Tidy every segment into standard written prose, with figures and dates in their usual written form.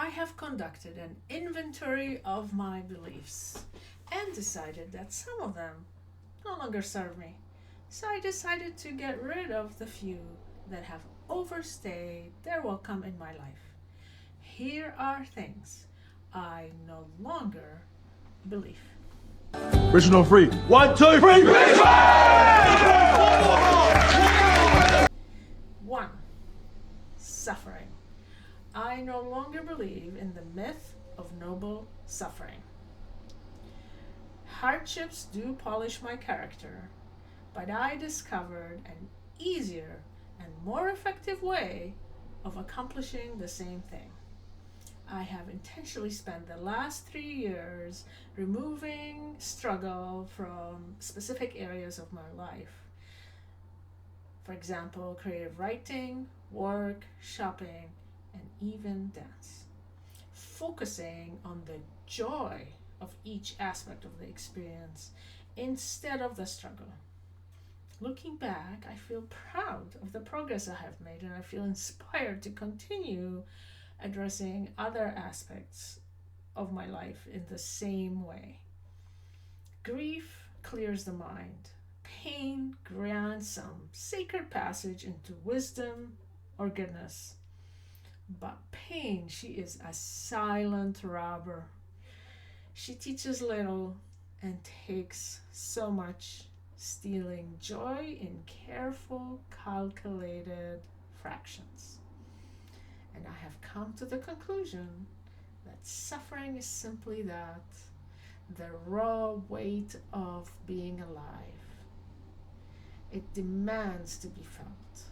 I have conducted an inventory of my beliefs and decided that some of them no longer serve me. So I decided to get rid of the few that have overstayed their welcome in my life. Here are things I no longer believe. Original free. One, two, three. 1. Suffering. I no longer believe in the myth of noble suffering. Hardships do polish my character, but I discovered an easier and more effective way of accomplishing the same thing. I have intentionally spent the last 3 years removing struggle from specific areas of my life. For example, creative writing, work, shopping, and even dance. Focusing on the joy of each aspect of the experience instead of the struggle. Looking back, I feel proud of the progress I have made, and I feel inspired to continue addressing other aspects of my life in the same way. Grief clears the mind. Pain grants some sacred passage into wisdom or goodness. But pain, she is a silent robber. She teaches little and takes so much, stealing joy in careful, calculated fractions. And I have come to the conclusion that suffering is simply that, the raw weight of being alive. It demands to be felt,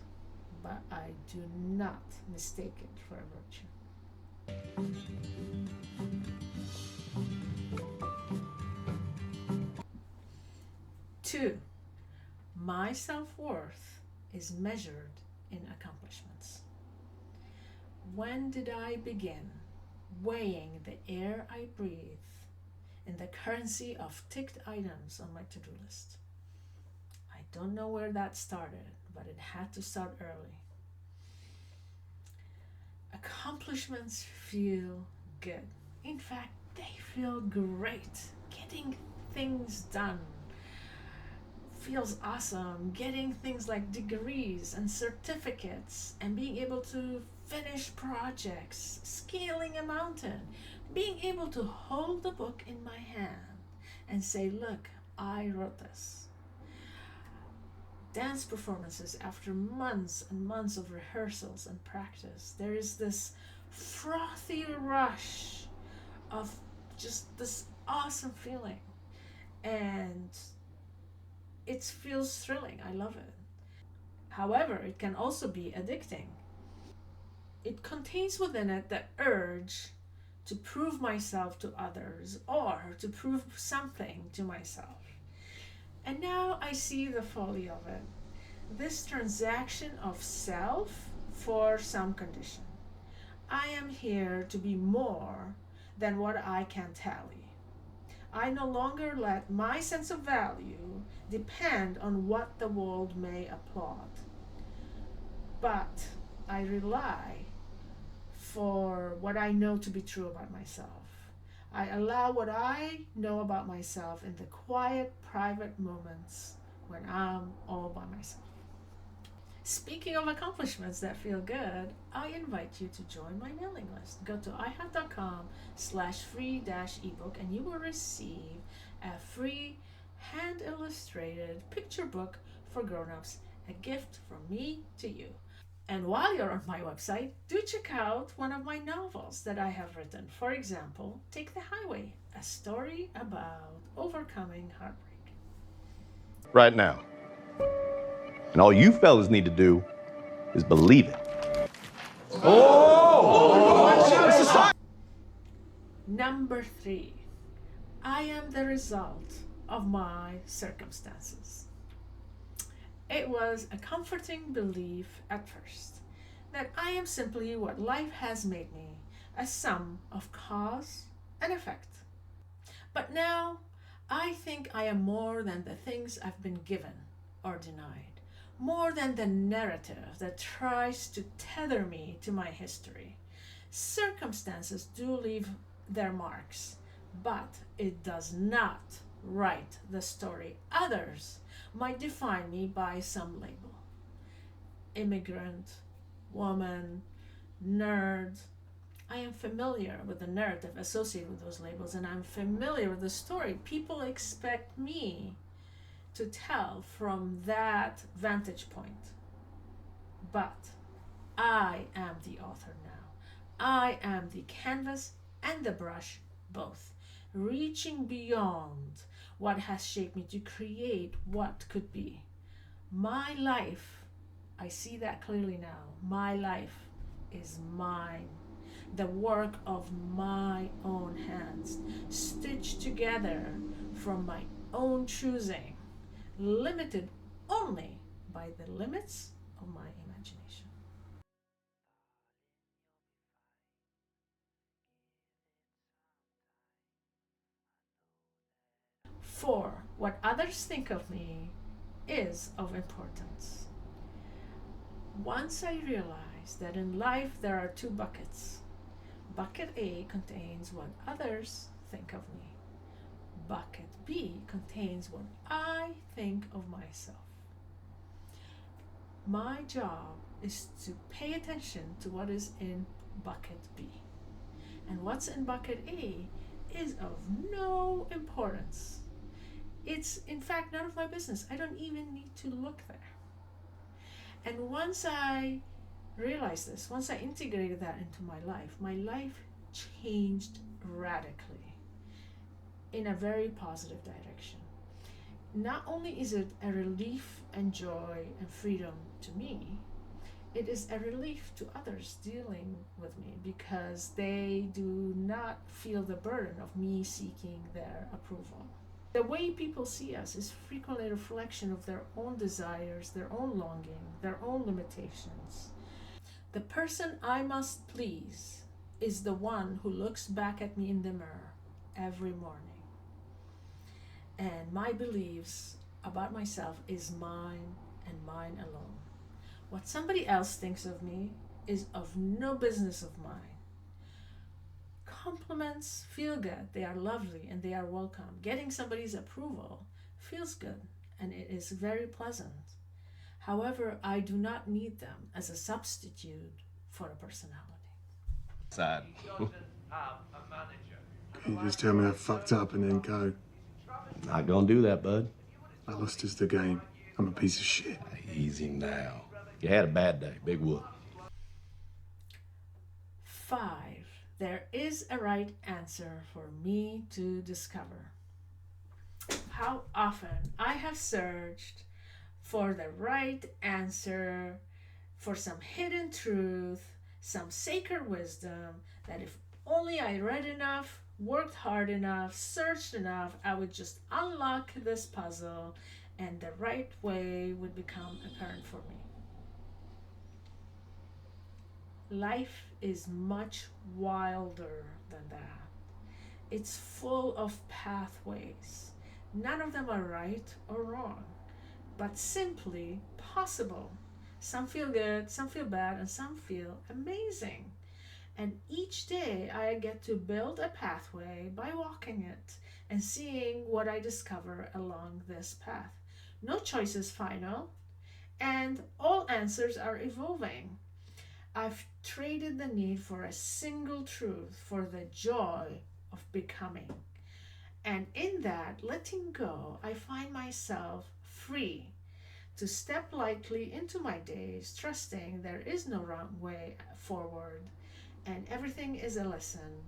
but I do not mistake it for a virtue. 2. My self-worth is measured in accomplishments. When did I begin weighing the air I breathe in the currency of ticked items on my to-do list? I don't know where that started, but it had to start early. Accomplishments feel good. In fact, they feel great. Getting things done feels awesome. Getting things like degrees and certificates and being able to finish projects, scaling a mountain, being able to hold the book in my hand and say, look, I wrote this. Dance performances after months and months of rehearsals and practice. There is this frothy rush of just this awesome feeling. And it feels thrilling. I love it. However, it can also be addicting. It contains within it the urge to prove myself to others or to prove something to myself. And now I see the folly of it. This transaction of self for some condition. I am here to be more than what I can tally. I no longer let my sense of value depend on what the world may applaud. But I rely for what I know to be true about myself. I allow what I know about myself in the quiet, private moments when I'm all by myself. Speaking of accomplishments that feel good, I invite you to join my mailing list. Go to ihave.com/free-ebook and you will receive a free hand-illustrated picture book for grown-ups, a gift from me to you. And while you're on my website, do check out one of my novels that I have written. For example, Take the Highway, a story about overcoming heartbreak. Right now. And all you fellas need to do is believe it. Number 3, I am the result of my circumstances. It was a comforting belief at first that I am simply what life has made me, a sum of cause and effect. But now I think I am more than the things I've been given or denied, more than the narrative that tries to tether me to my history. Circumstances do leave their marks, but it does not write the story. Others might define me by some label: immigrant, woman, nerd. I am familiar with the narrative associated with those labels, and I'm familiar with the story people expect me to tell from that vantage point. But I am the author now. I am the canvas and the brush, both, reaching beyond what has shaped me to create what could be. My life, I see that clearly now. My life is mine, the work of my own hands, stitched together from my own choosing, limited only by the limits of my imagination. For what others think of me is of importance. Once I realized that in life there are two buckets. Bucket A contains what others think of me. Bucket B contains what I think of myself. My job is to pay attention to what is in bucket B. And what's in bucket A is of no importance. It's in fact none of my business. I don't even need to look there. And once I realized this, once I integrated that into my life changed radically in a very positive direction. Not only is it a relief and joy and freedom to me, it is a relief to others dealing with me, because they do not feel the burden of me seeking their approval. The way people see us is frequently a reflection of their own desires, their own longing, their own limitations. The person I must please is the one who looks back at me in the mirror every morning. And my beliefs about myself is mine and mine alone. What somebody else thinks of me is of no business of mine. Compliments feel good, they are lovely, and they are welcome. Getting somebody's approval feels good, and it is very pleasant. However, I do not need them as a substitute for a personality. Side. Can you just tell me I fucked up and then go? Not gonna do that, bud. I lost is the game. I'm a piece of shit. Easy now. You had a bad day, big whoop. 5. There is a right answer for me to discover. How often I have searched for the right answer, for some hidden truth, some sacred wisdom that if only I read enough, worked hard enough, searched enough, I would just unlock this puzzle and the right way would become apparent for me. Life is much wilder than that. It's full of pathways. None of them are right or wrong, but simply possible. Some feel good, some feel bad, and some feel amazing. And each day I get to build a pathway by walking it and seeing what I discover along this path. No choice is final, and all answers are evolving. I've traded the need for a single truth for the joy of becoming. And in that letting go, I find myself free to step lightly into my days, trusting there is no wrong way forward, and everything is a lesson,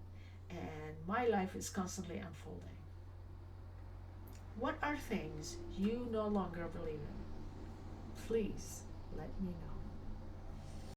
and my life is constantly unfolding. What are things you no longer believe in? Please let me know.